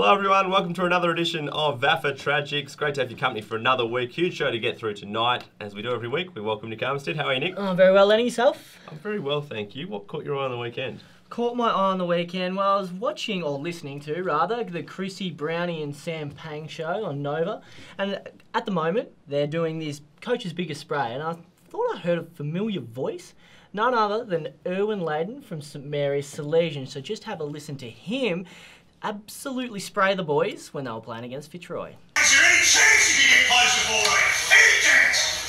Hello everyone, welcome to another edition of VAFA Tragics. Great to have your company for another week. Huge show to get through tonight. As we do every week, we welcome Nick Armistead. How are you, Nick? Oh, very well, Lenny. Yourself? I'm very well, thank you. What caught your eye on the weekend? Caught my eye on the weekend. Well, I was watching, or listening to, rather, the Chrissy Brownie and Sam Pang show on Nova. And at the moment, they're doing this Coach's Biggest Spray. And I thought I heard a familiar voice. None other than Erwin Layden from St Mary's Salesian. So just have a listen to him absolutely spray the boys when they were playing against Fitzroy. Is there any chance you can get closer forward? Any chance?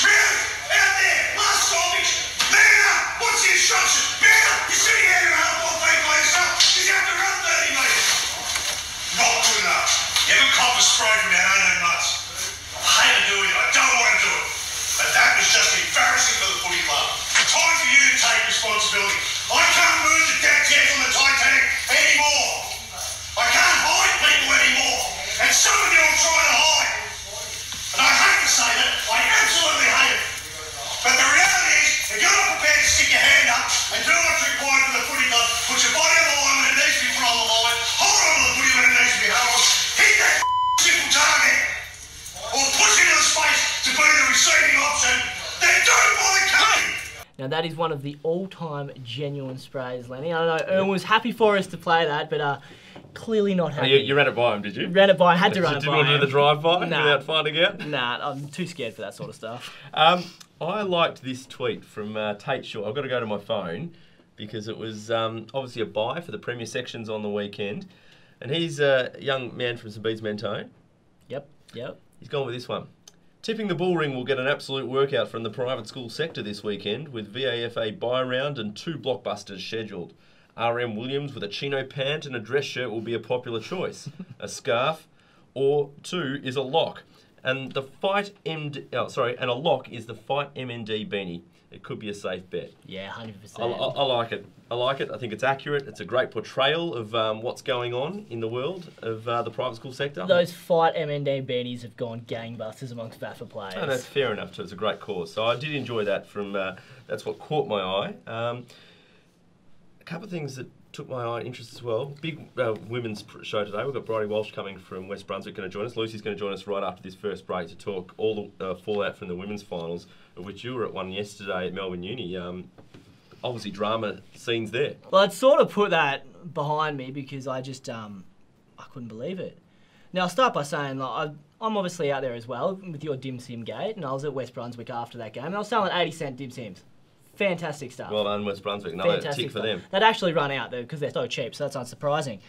Really? Out there, last stoppage. Man up! What's the instruction? Man up! You're sitting here in a half-ball feet by yourself. You have to run 30 metres. Not good enough. You haven't caught a spray from that 18 months. I hate to do it. I don't want to do it. But that was just embarrassing for the footy club. Time for you to take responsibility. I can't move the deck chairs on the Titanic anymore. I can't hide people anymore, and some of you are trying to hide. And I hate to say that, I absolutely hate it. But the reality is, if you're not prepared to stick your hand up and do what's required for the footy club, put your body on the line when it needs to be put on the line, hold on to the footy when it needs to be held on, hit that simple target, or push into the space to be the receiving option, then don't bother coming. Now that is one of the all-time genuine sprays, Lenny. I don't know, Erwin was happy for us to play that, but clearly not happy. You ran it by him, did you? Ran it by him, had to run it by him. Didn't want to do the drive-by Nah. without finding out? Nah, I'm too scared for that sort of stuff. I liked this tweet from Tate Shaw. I've got to go to my phone because it was obviously a buy for the Premier sections on the weekend. And he's a young man from St Bede's Mentone. Yep. He's gone with this one. Tipping the bull ring will get an absolute workout from the private school sector this weekend with VAFA buy round and 2 blockbusters scheduled. RM Williams with a chino pant and a dress shirt will be a popular choice. A scarf or 2 is a lock. And the and a lock is the Fight MND beanie. It could be a safe bet. Yeah, 100%. I like it. I like it. I think it's accurate. It's a great portrayal of what's going on in the world of the private school sector. Those Fight MND beanies have gone gangbusters amongst VAFA players. Oh, that's fair enough too. It's a great cause. So I did enjoy that from, that's what caught my eye. A couple of things that took my eye and interest as well. Big women's show today. We've got Bridie Walsh coming from West Brunswick going to join us. Lucy's going to join us right after this first break to talk all the fallout from the women's finals, of which you were at one yesterday at Melbourne Uni. Obviously drama scenes there. Well, I'd sort of put that behind me because I just, I couldn't believe it. Now, I'll start by saying, like, I'm obviously out there as well with your dim sim gate, and I was at West Brunswick after that game, and I was selling 80-cent dim sims. Fantastic stuff. Well done, West Brunswick. Another Fantastic tick for stuff. them. They'd actually run out there because they're so cheap, so that's unsurprising.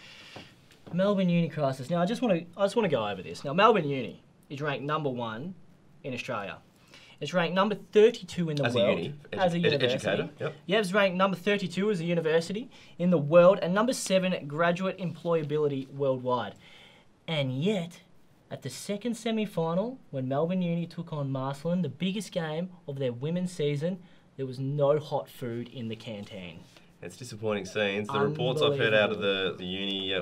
Melbourne Uni crisis. Now, I just want to go over this. Now, Melbourne Uni is ranked #1 in Australia. It's ranked number 32 in the world. As a university. Educator, yep. Yeah, it's ranked number 32 as a university in the world and number 7 graduate employability worldwide. And yet, at the second semi-final, when Melbourne Uni took on Marcelin, the biggest game of their women's season, there was no hot food in the canteen. It's disappointing scenes. The reports I've heard out of the uni,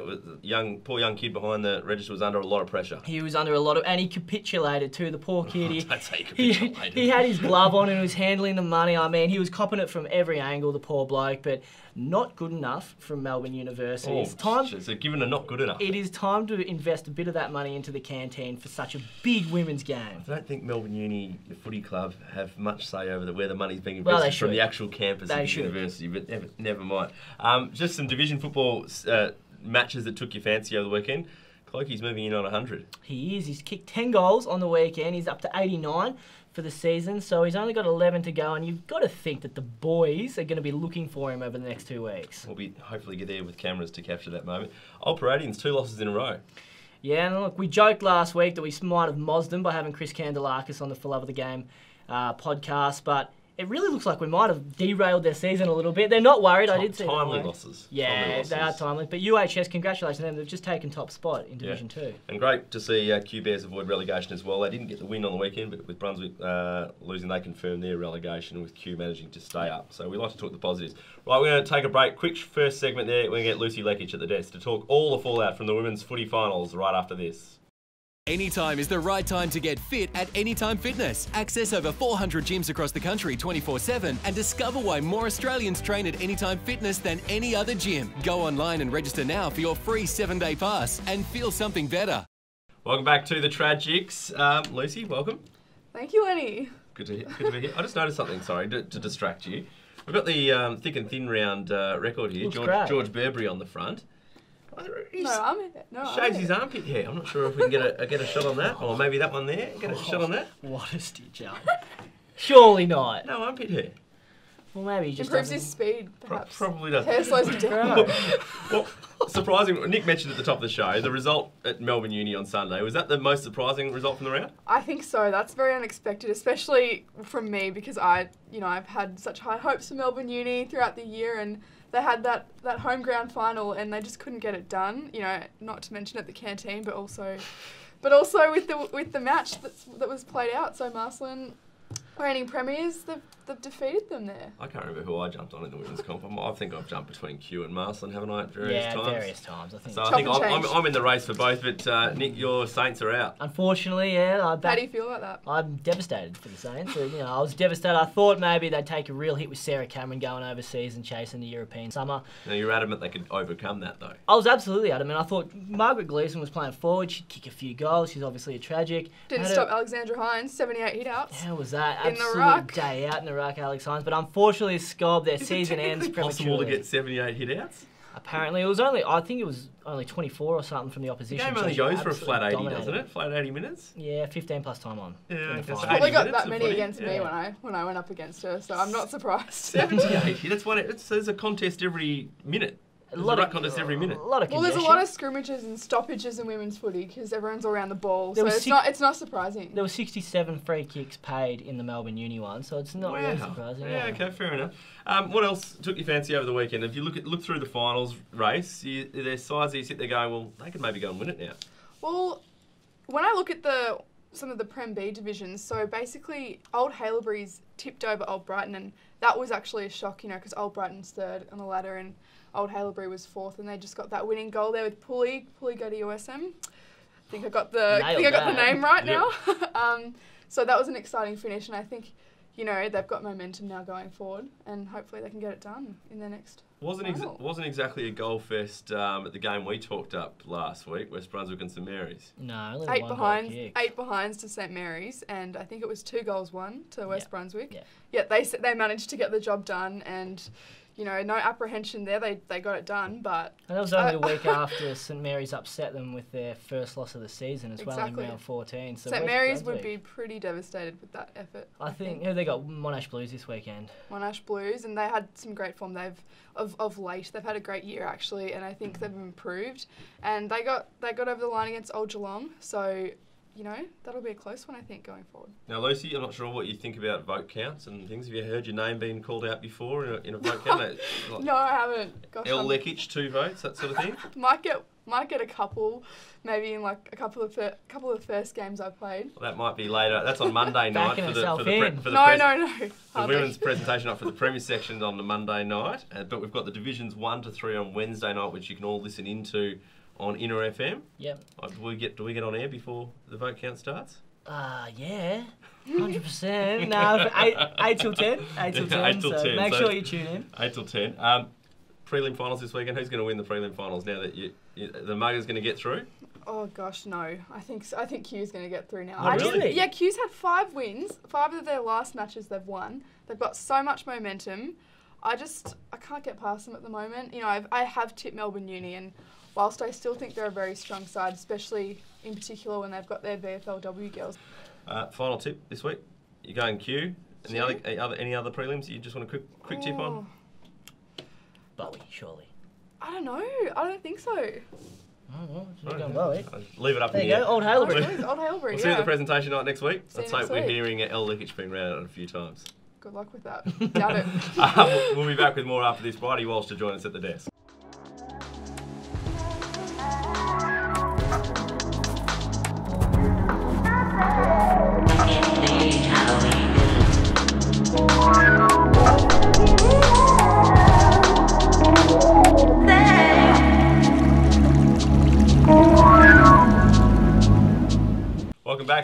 poor young kid behind the register was under a lot of pressure. He was under a lot of, and he capitulated too, the poor kid. Don't say he capitulated. He had his glove on and he was handling the money. I mean, he was copping it from every angle, the poor bloke, but not good enough from Melbourne University. Oh, it's time. So given a not good enough. It is time to invest a bit of that money into the canteen for such a big women's game. I don't think Melbourne Uni Footy Club have much say over where the money's being Well, invested from the actual campus of the should. university, but never mind. Just some division football matches that took your fancy over the weekend. Clokey's moving in on 100. He is. He's kicked 10 goals on the weekend. He's up to 89 for the season, so he's only got 11 to go, and you've got to think that the boys are going to be looking for him over the next 2 weeks. We'll be hopefully get there with cameras to capture that moment. Old Paradians, 2 losses in a row. Yeah, and look, we joked last week that we might have mozzed them by having Chris Candelakis on the For Love of the Game podcast, but it really looks like we might have derailed their season a little bit. They're not worried. I did see timely losses. Yeah, they are timely. But UHS, congratulations to them. They've just taken top spot in Division 2. And great to see Q Bears avoid relegation as well. They didn't get the win on the weekend, but with Brunswick losing, they confirmed their relegation with Q managing to stay up. So we like to talk the positives. Right, we're going to take a break. Quick first segment there. We're going to get Lucy Lekic at the desk to talk all the fallout from the women's footy finals right after this. Anytime is the right time to get fit at Anytime Fitness. Access over 400 gyms across the country 24/7 and discover why more Australians train at Anytime Fitness than any other gym. Go online and register now for your free 7-day pass and feel something better. Welcome back to the Tragics. Lucy, welcome. Thank you, Lenny. Good to be here. I just noticed something, sorry, to distract you. We've got the thick and thin round record here. George Burberry on the front. Shaves his armpit hair. I'm not sure if we can get a shot on that, or maybe that one there. Get a shot on that. What a stitch up. Surely not. No armpit hair. Well, maybe he just improves his speed, perhaps. Probably does. Hair slows him down. Well, surprising. Nick mentioned at the top of the show the result at Melbourne Uni on Sunday. Was that the most surprising result from the round? I think so. That's very unexpected, especially from me, because I've had such high hopes for Melbourne Uni throughout the year, and they had that home ground final, and they just couldn't get it done. You know, not to mention at the canteen, but also with the match that was played out. So Marcelin, reigning premiers, they've defeated them there. I can't remember who I jumped on in the women's comp. I think I've jumped between Q and Marcelin, haven't I, at various times? Yeah, various times. I think. So I think I'm in the race for both, but Nick, your Saints are out. Unfortunately, yeah. How do you feel about that? I'm devastated for the Saints. I was devastated. I thought maybe they'd take a real hit with Sarah Cameron going overseas and chasing the European summer. Now, you're adamant they could overcome that, though. I was absolutely adamant. I thought Margaret Gleeson was playing forward. She'd kick a few goals. She's obviously a tragic. Didn't stop Alexandra Hines, 78 hit-outs. How was that? In the Absolute ruck. day out in the ruck, Alex Hines. But unfortunately, Scob, their season ends prematurely. Possible to get 78 hit-outs? Apparently, I think it was only 24 or something from the The opposition. game only goes for a flat 80, doesn't it? Flat 80 minutes? Yeah, 15 plus time on. Yeah, She's probably got that many against me when I went up against her, so I'm not surprised. 78. There's a contest every minute. There's a ruck contest every minute. Well, there's a lot of scrimmages and stoppages in women's footy because everyone's all around the ball, so it's not surprising. There were 67 free kicks paid in the Melbourne Uni one, so it's not really surprising. Yeah, okay, fair enough. What else took your fancy over the weekend? If you look through the finals race, there's sides that you sit there going, well, they could maybe go and win it now. Well, when I look at some of the Prem B divisions, so basically Old Haileybury's tipped over Old Brighton, and that was actually a shock, because Old Brighton's third on the ladder and Old Haileybury was fourth, and they just got that winning goal there with Pulley go to USM. I think I got the name right now. So that was an exciting finish, and I think they've got momentum now going forward, and hopefully they can get it done in their next. Wasn't exactly a goal fest at the game we talked up last week, West Brunswick and St Mary's. No, only 8 behinds to St Mary's, and I think it was 2 goals won to West Brunswick. Yeah, they managed to get the job done, and no apprehension there. They got it done, but... And that was only a week after St Mary's upset them with their first loss of the season as well in round 14. So St Mary's would be pretty devastated with that effort. I think they got Monash Blues this weekend. Monash Blues, and they had some great form. Of late, they've had a great year actually, and I think they've improved. And they got over the line against Old Geelong, so... that'll be a close one, I think, going forward. Now, Lucy, I'm not sure what you think about vote counts and things. Have you heard your name being called out before in a vote count? No, I haven't. Gosh, Leckage, 2 votes, that sort of thing? Might get a couple, maybe in like a couple of first games I played. Well, that might be later. That's on Monday night for the No. The women's presentation up for the Premier section on the Monday night. But we've got the divisions 1 to 3 on Wednesday night, which you can all listen into on Inner FM. Yep. Do we get on air before the vote count starts? Yeah. 100%. No, 8 till 10. 8 till 10. 8 till 10. Make sure you tune in. 8 till 10. Prelim finals this weekend. Who's going to win the prelim finals now that the Mugger's going to get through? Oh gosh, no. I think Q's going to get through now. Oh, really? Yeah, Q's had 5 wins. 5 of their last matches they've won. They've got so much momentum. I can't get past them at the moment. I have tipped Melbourne Uni, and whilst I still think they're a very strong side, especially in particular when they've got their VFLW girls. Final tip this week. You're going Q. And any other prelims you just want a quick tip on? Bowie, surely. I don't know. I don't think so. Oh, you're going Bowie. Leave it up there in you the go, air. Old Haileybury. Old Haileybury, We'll see you at the presentation night next week. See Let's you hope next we're week. hearing L Leckage being read out a few times. Good luck with that. Doubt it. We'll be back with more after this. Bridie Walsh to join us at the desk.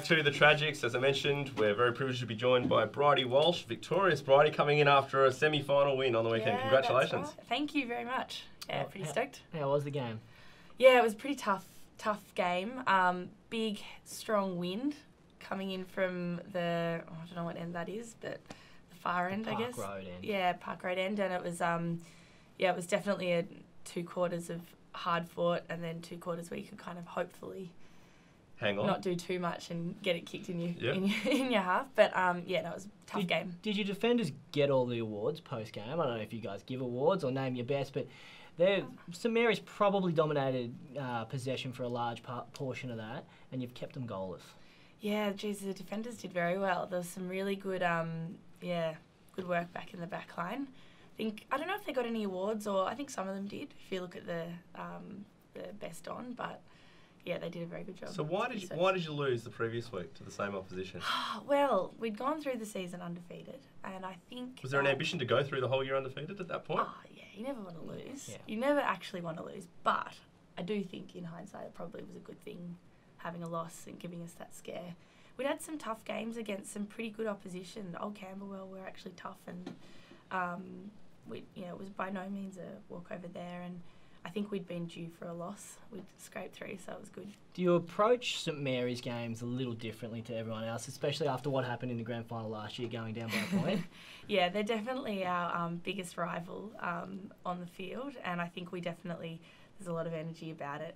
to the Tragics. As I mentioned, we're very privileged to be joined by Bridie Walsh, victorious Bridie, coming in after a semi-final win on the weekend. Yeah, Congratulations. that's right. Thank you very much. Yeah, pretty stoked. How was the game? Yeah, it was a pretty tough game. Big, strong wind coming in from I don't know what end that is, but the far end, I guess. Park Road end. Yeah, Park Road end. And it was, it was definitely a 2 quarters of hard fought and then 2 quarters where you could kind of hopefully Hang on. not do too much and get it kicked in Yeah. in your half. But, it was a tough game. Did your defenders get all the awards post-game? I don't know if you guys give awards or name your best, but St Mary's probably dominated possession for a large portion of that, and you've kept them goalless. Yeah, geez, the defenders did very well. There was some really good, good work back in the back line. I don't know if they got any awards, or I think some of them did, if you look at the best on, but yeah, they did a very good job. So why did you lose the previous week to the same opposition? Well, we'd gone through the season undefeated, and I think... Was there an ambition to go through the whole year undefeated at that point? Oh, yeah, you never want to lose. Yeah. You never actually want to lose, but I do think in hindsight it probably was a good thing having a loss and giving us that scare. We'd had some tough games against some pretty good opposition. Old Camberwell were actually tough, and it was by no means a walkover there, and I think we'd been due for a loss. We'd scraped through, so it was good. Do you approach St Mary's games a little differently to everyone else, especially after what happened in the grand final last year, going down by a point? Yeah, they're definitely our biggest rival on the field, and I think there's a lot of energy about it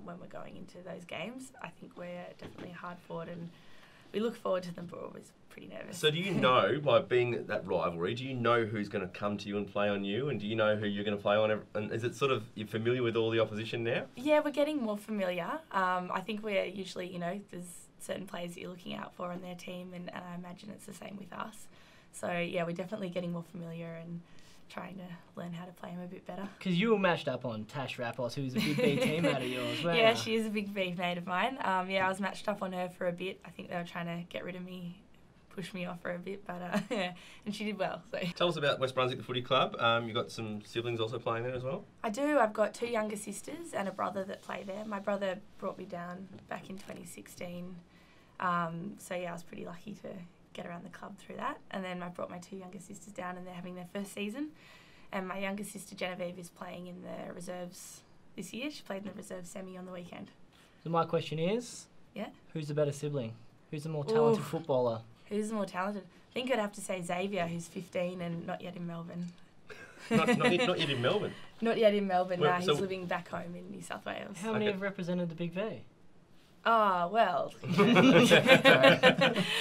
when we're going into those games. I think we're definitely hard fought, and we look forward to them, but we're always pretty nervous. So do you know, by being that rivalry, do you know who's going to come to you and play on you, and do you know who you're going to play on? And is it sort of, you're familiar with all the opposition now? Yeah, we're getting more familiar. I think we're usually, there's certain players that you're looking out for in their team, and I imagine it's the same with us. So yeah, we're definitely getting more familiar and trying to learn how to play them a bit better. Because you were matched up on Tash Rappos, who's a big B teammate of yours, weren't Yeah, you? she is a big V mate of mine. I was matched up on her for a bit. I think they were trying to get rid of me, push me off for a bit, but and she did well. So Tell us about West Brunswick, the footy club. You've got some siblings also playing there as well? I do. I've got 2 younger sisters and a brother that play there. My brother brought me down back in 2016. I was pretty lucky to get around the club through that. And then I brought my 2 younger sisters down, and they're having their first season. And my younger sister Genevieve is playing in the reserves this year. She played in the reserve semi on the weekend. So my question is, Yeah. who's the better sibling? Who's the more talented footballer? Who's the more talented? I think I'd have to say Xavier, who's 15 and not yet in Melbourne. not yet in Melbourne. Not yet in Melbourne. Well, He's so- living back home in New South Wales. How many Okay. have represented the Big V? Oh, well.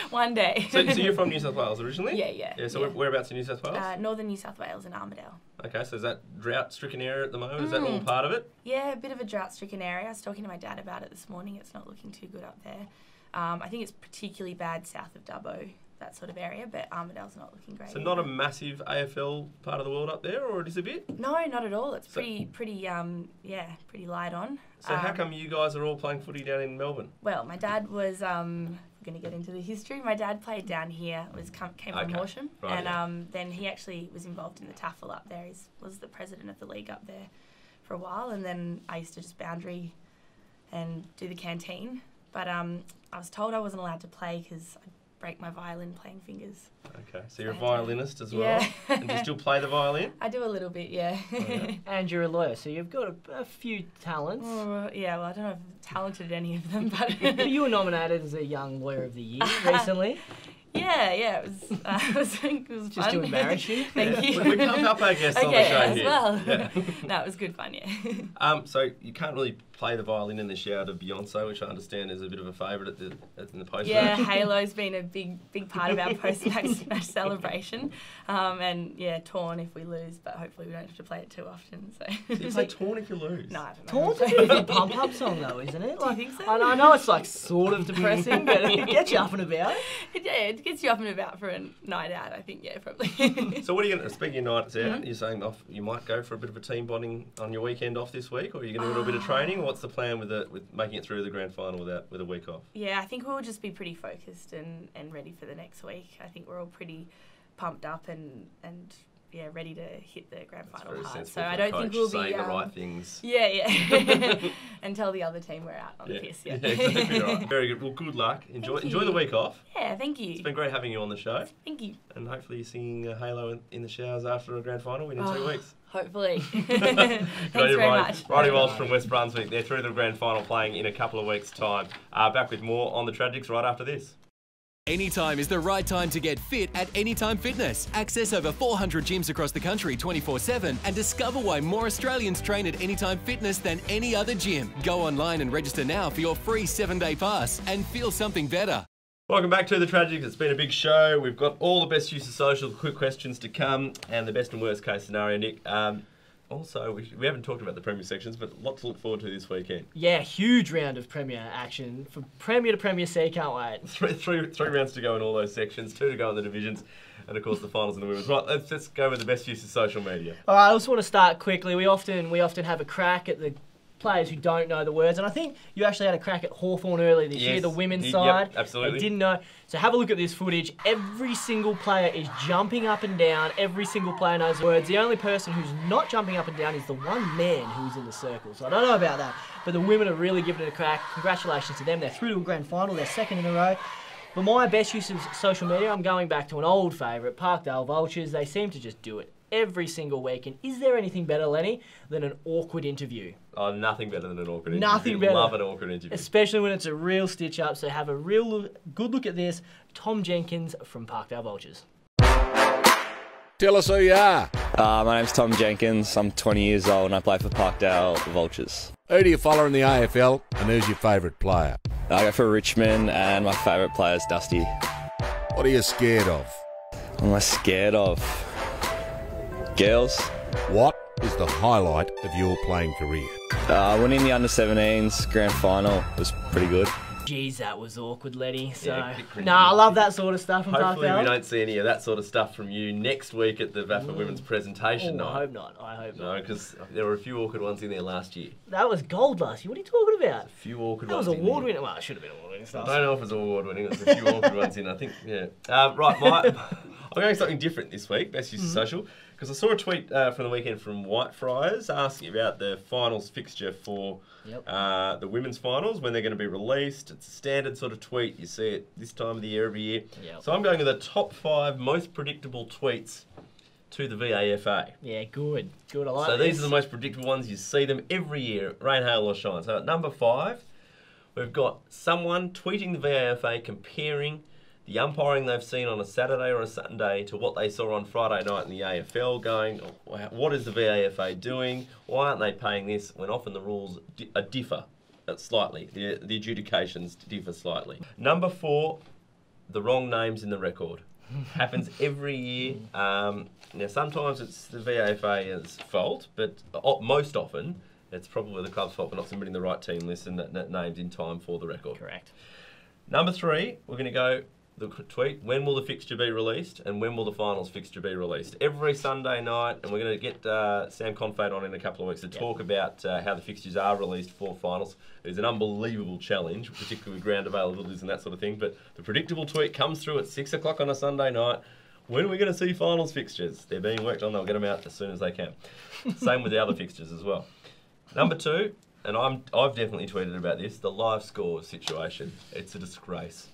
One day. So you're from New South Wales originally? Yeah. So whereabouts in New South Wales? Northern New South Wales and Armidale. Okay, so is that drought-stricken area at the moment? Is that all part of it? Yeah, a bit of a drought-stricken area. I was talking to my dad about it this morning. It's not looking too good up there. I think it's particularly bad south of Dubbo, that sort of area, but Armidale's not looking great. So not a massive AFL part of the world up there, or it is a bit? No, not at all. It's pretty light on. So how come you guys are all playing footy down in Melbourne? Well, my dad was, we're going to get into the history. My dad played down here, came from Okay. Horsham, Right, and then he actually was involved in the TAFL up there. He was the president of the league up there for a while, and then I used to just boundary and do the canteen. But I was told I wasn't allowed to play because I'd break my violin playing fingers. Okay, so you're a I do. violinist as well? Yeah. And do you still play the violin? I do a little bit, yeah. And you're a lawyer, so you've got a few talents. Yeah, well, I don't know if I'm talented at any of them, but... But you were nominated as a Young Lawyer of the Year recently. Yeah, it was fun. Just to embarrass you. Thank you. We pump up our guests on the Okay, show as here. well. Yeah. No, it was good fun, yeah. So you can't really play the violin in the shout of Beyonce, which I understand is a bit of a favourite in the post. Yeah, Halo's been a big part of our post-match celebration. And yeah, Torn if we lose, but hopefully we don't have to play it too often. So You play Torn if you lose. No, I don't know. Taunt's a bit of a pump-up song, though, isn't it? Do you think so? I know it's like sort of depressing, but it gets you up and about. It gets you up and about for a night out, I think, yeah, probably. So what are you going to, speaking of nights out, you're saying you might go for a bit of a team bonding on your weekend off this week, or are you going to do a little bit of training? Or what's the plan with making it through the grand final with a week off? Yeah, I think we'll just be pretty focused and ready for the next week. I think we're all pretty pumped up and ready to hit the grand That's final very hard. sensible So I from a don't think coach, we'll be saying the right things. Yeah. And tell the other team we're out on the piss. Yeah. Exactly right. Very good. Well, good luck. Enjoy the week off. Yeah, thank you. It's been great having you on the show. Thank you. And hopefully you're singing Halo in the showers after a grand final win in 2 weeks. Hopefully. Thanks very much. Bridie Walsh from West Brunswick. They're through the grand final playing in a couple of weeks' time. Back with more on the Tragics right after this. Anytime is the right time to get fit at Anytime Fitness. Access over 400 gyms across the country 24/7 and discover why more Australians train at Anytime Fitness than any other gym. Go online and register now for your free 7-day pass and feel something better. Welcome back to the Tragics. It's been a big show. We've got all the best use of social, quick questions to come, and the best and worst case scenario, Nick. Also, we haven't talked about the Premier sections, but a lot to look forward to this weekend. Yeah, huge round of Premier action. From Premier to Premier C, can't wait. Three rounds to go in all those sections, 2 to go in the divisions, and of course the finals in the women's. Right, let's go with the best use of social media. All right, I just want to start quickly. We often have a crack at the players who don't know the words, and I think you actually had a crack at Hawthorn earlier this year, the women's side. Yep, absolutely. They didn't know. So have a look at this footage. Every single player is jumping up and down. Every single player knows the words. The only person who's not jumping up and down is the one man who's in the circle. So I don't know about that, but the women are really giving it a crack. Congratulations to them. They're through to a grand final. They're second in a row. For my best use of social media, I'm going back to an old favourite, Parkdale Vultures. They seem to just do it every single week. And is there anything better, Lenny, than an awkward interview? Oh, nothing better than an awkward interview. Nothing better. Love an awkward interview. Especially when it's a real stitch up. So have a real good look at this. Tom Jenkins from Parkdale Vultures. Tell us who you are. My name's Tom Jenkins. I'm 20 years old and I play for Parkdale Vultures. Who do you follow in the AFL and who's your favourite player? I go for Richmond and my favourite player is Dusty. What are you scared of? What am I scared of? Girls. What is the highlight of your playing career? Winning the under-17s grand final was pretty good. Jeez, that was awkward, Letty. So, Yeah, cringy. I love that sort of stuff from Hopefully Parkdale. we don't see any of that sort of stuff from you next week at the VAFA Women's presentation night. I hope not. I hope not. No, because there were a few awkward ones in there last year. That was gold last year. What are you talking about? A few awkward That ones was in there. award-winning. Well, it should have been award-winning I stuff. don't know if it was award-winning. There's a few awkward ones in, I think. Yeah. Right, I'm going something different this week, best use of social, because I saw a tweet from the weekend from Whitefriars asking about the finals fixture for the women's finals, when they're going to be released. It's a standard sort of tweet. You see it this time of the year every year. Yep. So I'm going to the top 5 most predictable tweets to the VAFA. Yeah, good. Good, I like So this. these are the most predictable ones. You see them every year, rain, hail or shine. So at number 5, we've got someone tweeting the VAFA comparing the umpiring they've seen on a Saturday or a Sunday to what they saw on Friday night in the AFL, going, what is the VAFA doing? Why aren't they paying this when often the rules differ slightly? The adjudications differ slightly. Number 4, the wrong names in the record. Happens every year. Now, sometimes it's the VAFA's fault, but most often it's probably the club's fault for not submitting the right team list and that names in time for the record. Correct. Number 3, we're going to go the tweet, when will the fixture be released and when will the finals fixture be released? Every Sunday night, and we're going to get Sam Confade on in a couple of weeks to talk about how the fixtures are released for finals. It's an unbelievable challenge, particularly with ground availabilities and that sort of thing, but the predictable tweet comes through at 6 o'clock on a Sunday night. When are we going to see finals fixtures? They're being worked on. They'll get them out as soon as they can. Same with the other fixtures as well. Number 2, and I've definitely tweeted about this, the live score situation. It's a disgrace.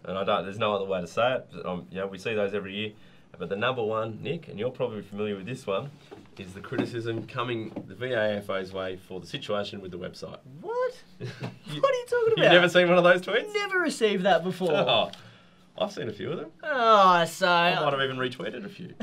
And there's no other way to say it. We see those every year. But the number 1, Nick, and you're probably familiar with this one, is the criticism coming the VAFA's way for the situation with the website. What? What are you talking about? You've never seen one of those tweets? Never received that before. Oh, I've seen a few of them. Oh, so... I might have even retweeted a few.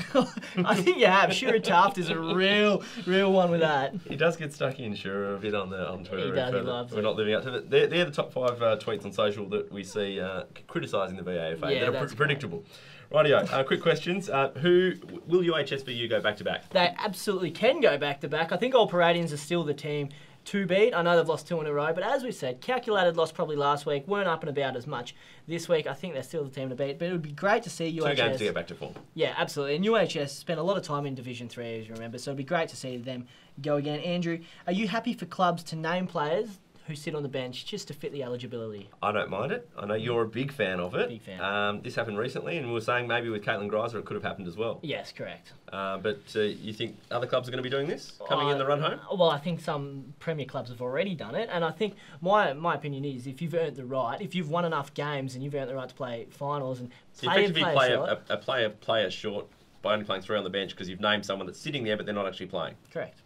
I think you have. Shura Taft is a real one with that. He does get stuck in, sure, a bit on Twitter. He does, he loves We're it. not living up to it. They're the top 5 tweets on social that we see criticising the VAFA. Yeah, that are that's predictable. Rightio, quick questions. Who will UHSVU go back-to-back? They absolutely can go back-to-back. I think Old Paradians are still the team to beat. I know they've lost 2 in a row, but as we said, calculated loss probably last week, weren't up and about as much this week. I think they're still the team to beat, but it would be great to see UHS... 2 games to get back to form. Yeah, absolutely. And UHS spent a lot of time in Division 3, as you remember, so it'd be great to see them go again. Andrew, are you happy for clubs to name players who sit on the bench just to fit the eligibility. I don't mind it. I know you're a big fan of it. Big fan. This happened recently, and we were saying maybe with Caitlin Greiser it could have happened as well. Yes, correct. But you think other clubs are going to be doing this, coming in the run home? Well, I think some Premier clubs have already done it, and I think my opinion is if you've earned the right, if you've won enough games and you've earned the right to play finals and so you effectively play a player short by only playing 3 on the bench because you've named someone that's sitting there but they're not actually playing. Correct.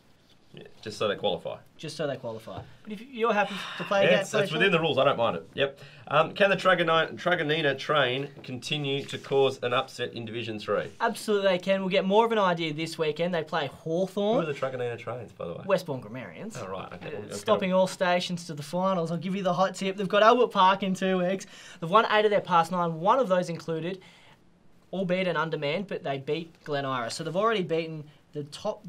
Yeah, just so they qualify. Just so they qualify. But if you're happy to play against... That's within the rules. I don't mind it. Yep. Can the Truganina train continue to cause an upset in Division 3? Absolutely they can. We'll get more of an idea this weekend. They play Hawthorn. Who are the Truganina trains, by the way? Westbourne Grammarians. Oh, right. Okay. Stopping all stations to the finals. I'll give you the hot tip. They've got Albert Park in 2 weeks. They've won 8 of their past 9. One of those included, albeit an undermanned, but they beat Glen Iris. So they've already beaten the top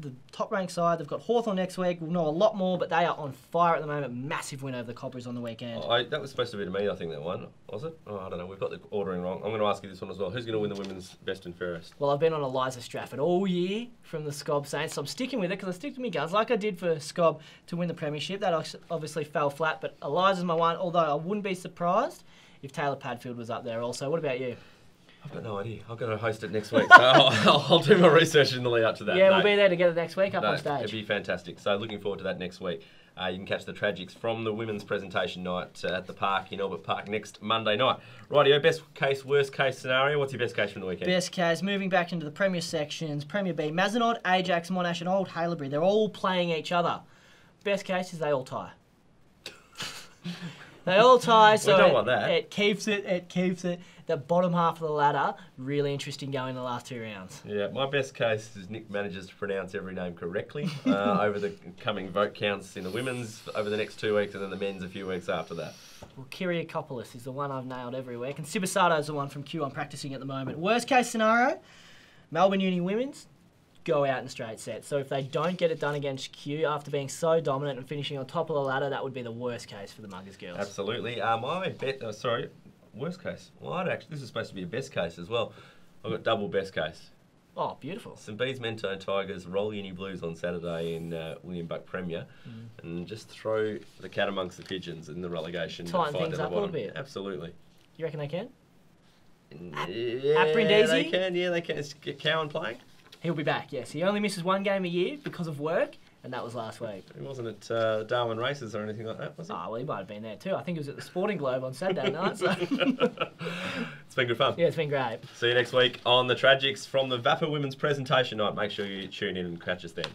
ranked side. They've got Hawthorn next week. We'll know a lot more, but they are on fire at the moment. Massive win over the Cobras on the weekend. That was supposed to be to me, I think, that one. Was it? Oh, I don't know. We've got the ordering wrong. I'm going to ask you this one as well. Who's going to win the women's best and fairest? Well, I've been on Eliza Strafford all year from the Scob Saints, so I'm sticking with it because I stick to my guns like I did for Scob to win the premiership. That obviously fell flat, but Eliza's my one, although I wouldn't be surprised if Taylor Padfield was up there also. What about you? I've got no idea. I'm going to host it next week, so I'll do my research in the lead up to that. Yeah, we'll be there together next week up on stage. It'll be fantastic. So looking forward to that next week. You can catch the Tragics from the women's presentation night at the Park in Albert Park next Monday night. Rightio, best case, worst case scenario. What's your best case from the weekend? Best case, moving back into the Premier sections, Premier B, Mazenod, Ajax, Monash and Old Haileybury. They're all playing each other. Best case is they all tie. They all tie, so we don't want that. It keeps it. The bottom half of the ladder, really interesting going in the last 2 rounds. Yeah, my best case is Nick manages to pronounce every name correctly over the coming vote counts in the women's over the next 2 weeks, and then the men's a few weeks after that. Well, Kyriakopoulos is the one I've nailed every week, and Sibasato's the one from Q I'm practicing at the moment. Worst case scenario, Melbourne Uni women's go out in straight sets. So if they don't get it done against Q after being so dominant and finishing on top of the ladder, that would be the worst case for the Muggers girls. Absolutely. Worst case. Well, this is supposed to be a best case as well. I've got double best case. Oh, beautiful. St Bees Mento Tigers roll Uni Blues on Saturday in William Buck Premier and just throw the cat amongst the pigeons in the relegation. Tighten things up a little bit. Absolutely. You reckon they can? Yeah, they can. Yeah, they can. Is Cowan playing? He'll be back, yes. He only misses 1 game a year because of work, and that was last week. He wasn't at Darwin Races or anything like that, was he? Oh, well, he might have been there too. I think he was at the Sporting Globe on Saturday night. So. It's been good fun. Yeah, it's been great. See you next week on the Tragics from the VAFA Women's Presentation Night. Make sure you tune in and catch us then.